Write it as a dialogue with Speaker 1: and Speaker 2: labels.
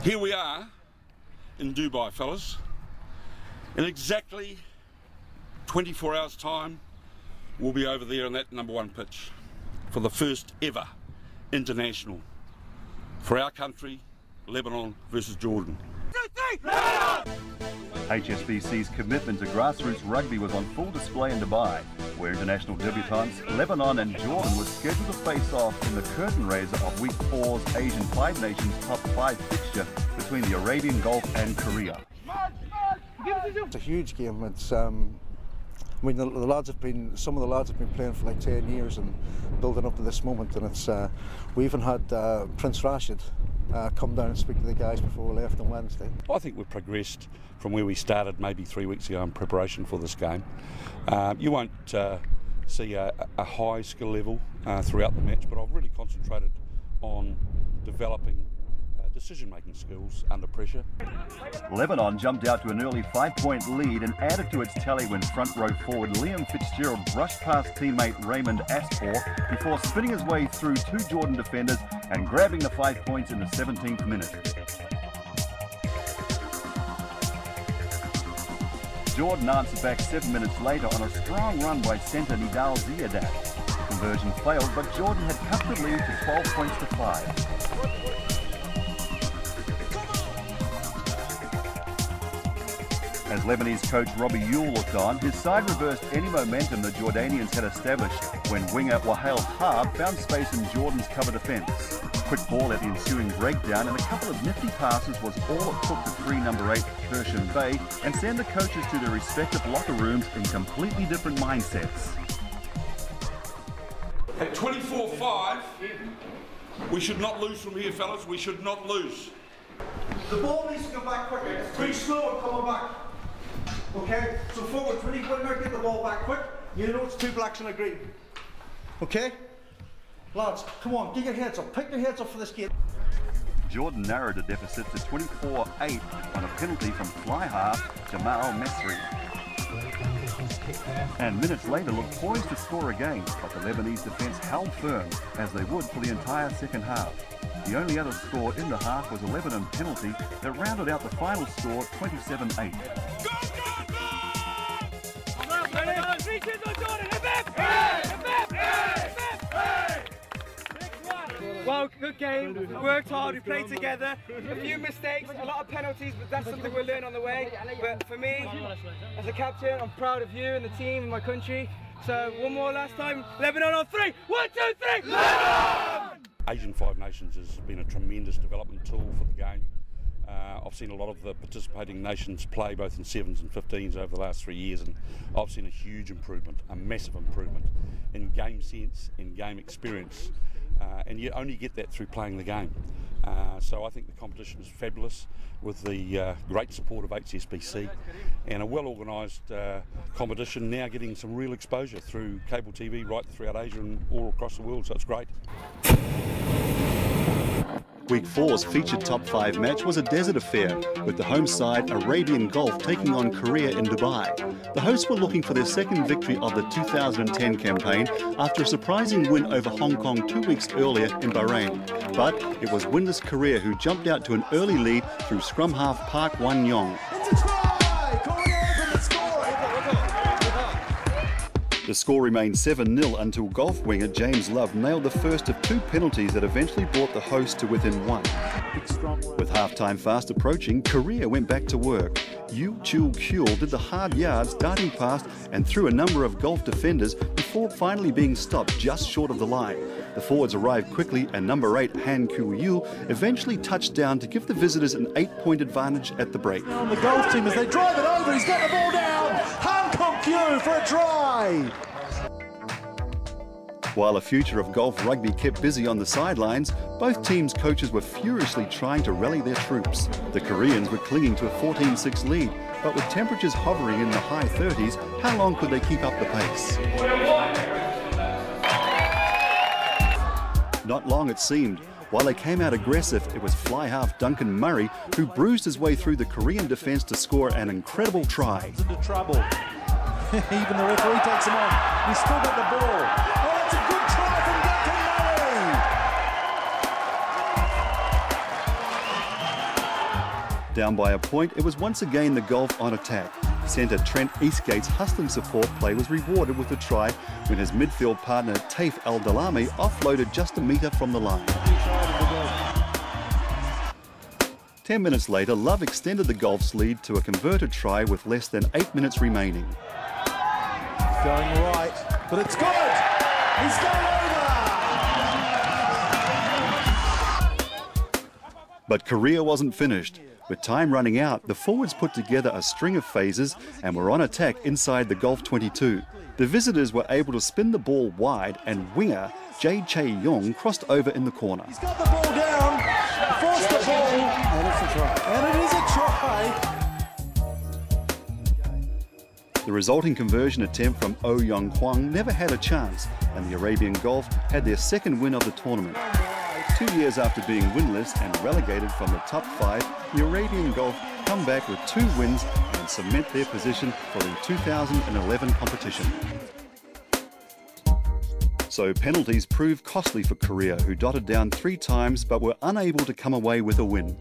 Speaker 1: Here we are in Dubai, fellas. In exactly 24 hours' time, we'll be over there on that #1 pitch for the first ever international for our country, Lebanon versus Jordan.
Speaker 2: HSBC's commitment to grassroots rugby was on full display in Dubai, where international debutants Lebanon and Jordan were scheduled to face off in the curtain raiser of Week 4's Asian Five Nations Top 5 fixture between the Arabian Gulf and Korea.
Speaker 3: It's a huge game. It's I mean, some of the lads have been playing for like 10 years and building up to this moment, and it's we even had Prince Rashid come down and speak to the guys before we left on Wednesday.
Speaker 1: I think we've progressed from where we started maybe 3 weeks ago in preparation for this game. You won't see a high skill level throughout the match, but I've really concentrated on developing decision-making skills under pressure.
Speaker 2: Lebanon jumped out to an early 5-point lead and added to its tally when front row forward Liam Fitzgerald brushed past teammate Raymond Aspor before spinning his way through 2 Jordan defenders and grabbing the 5 points in the 17th minute. Jordan answered back 7 minutes later on a strong run by centre Nidal Ziyadat. The conversion failed, but Jordan had cut the lead to 12 points to 5. As Lebanese coach Robbie Yule looked on, his side reversed any momentum the Jordanians had established when winger Wahail Harb found space in Jordan's cover defence. Quick ball at the ensuing breakdown and a couple of nifty passes was all it took to free number 8 Hersham Bay and send the coaches to their respective locker rooms in completely different mindsets.
Speaker 1: At 24-5, we should not lose from here, fellas. We should not lose.
Speaker 3: The ball needs to come back quicker. It's pretty slow and coming back. Okay, so forward, when you get the ball back quick, you know it's 2 blacks and a green. Okay? Lads, come on, get your heads up. Pick your heads up for this game.
Speaker 2: Jordan narrowed the deficit to 24-8 on a penalty from fly half Jamal Mesri. And minutes later looked poised to score again, but the Lebanese defence held firm, as they would for the entire second half. The only other score in the half was a Lebanon penalty that rounded out the final score 27-8.
Speaker 4: Well, good game. We worked hard, we played together. A few mistakes, a lot of penalties, but that's something we'll learn on the way. But for me, as a captain, I'm proud of you and the team and my country. So one more last time. Lebanon on 3. 1, 2, 3. Lebanon!
Speaker 1: Asian Five Nations has been a tremendous development tool for the game. I've seen a lot of the participating nations play both in 7s and 15s over the last 3 years, and I've seen a huge improvement, a massive improvement in game sense, in game experience, and you only get that through playing the game. So I think the competition is fabulous, with the great support of HSBC and a well-organised competition now getting some real exposure through cable TV right throughout Asia and all across the world, so it's great.
Speaker 2: Week 4's featured top 5 match was a desert affair, with the home side Arabian Gulf taking on Korea in Dubai. The hosts were looking for their second victory of the 2010 campaign after a surprising win over Hong Kong 2 weeks earlier in Bahrain. But it was winless Korea who jumped out to an early lead through scrum half Park Wan-yong. The score remained 7-0 until Gulf winger James Love nailed the first of 2 penalties that eventually brought the hosts to within 1. With half-time fast approaching, Korea went back to work. Yu Chul-kyul did the hard yards, darting past and through a number of Gulf defenders before finally being stopped just short of the line. The forwards arrived quickly and number 8 Han Kyu-yul eventually touched down to give the visitors an 8-point advantage at the break.
Speaker 5: On the Gulf team as they drive it over, he's got the ball down! Han Kyu for a try!
Speaker 2: While the future of Gulf rugby kept busy on the sidelines, both teams' coaches were furiously trying to rally their troops. The Koreans were clinging to a 14-6 lead, but with temperatures hovering in the high 30s, how long could they keep up the pace? Not long it seemed. While they came out aggressive, it was fly half Duncan Murray who bruised his way through the Korean defence to score an incredible try.
Speaker 5: Into trouble. Even the referee takes him on. He's still got the ball. Oh, that's a good try from Duncan Murray!
Speaker 2: Down by a point, it was once again the Gulf on attack. Centre Trent Eastgate's hustling support play was rewarded with a try when his midfield partner Taif Al-Dalami offloaded just a metre from the line. 10 minutes later, Love extended the Gulf's lead to a converted try with less than 8 minutes remaining.
Speaker 5: Going right, but it's good! He's gone over!
Speaker 2: But Korea wasn't finished. With time running out, the forwards put together a string of phases and were on attack inside the Gulf 22. The visitors were able to spin the ball wide and winger Jae Chae-yong crossed over in the corner.
Speaker 5: He's got the ball down, forced the ball,
Speaker 3: And it's a try.
Speaker 5: and it is a try.
Speaker 2: The resulting conversion attempt from Oh Young Hwang never had a chance, and the Arabian Gulf had their second win of the tournament. 2 years after being winless and relegated from the top 5, the Arabian Gulf come back with 2 wins and cement their position for the 2011 competition. So penalties proved costly for Korea, who dotted down 3 times but were unable to come away with a win.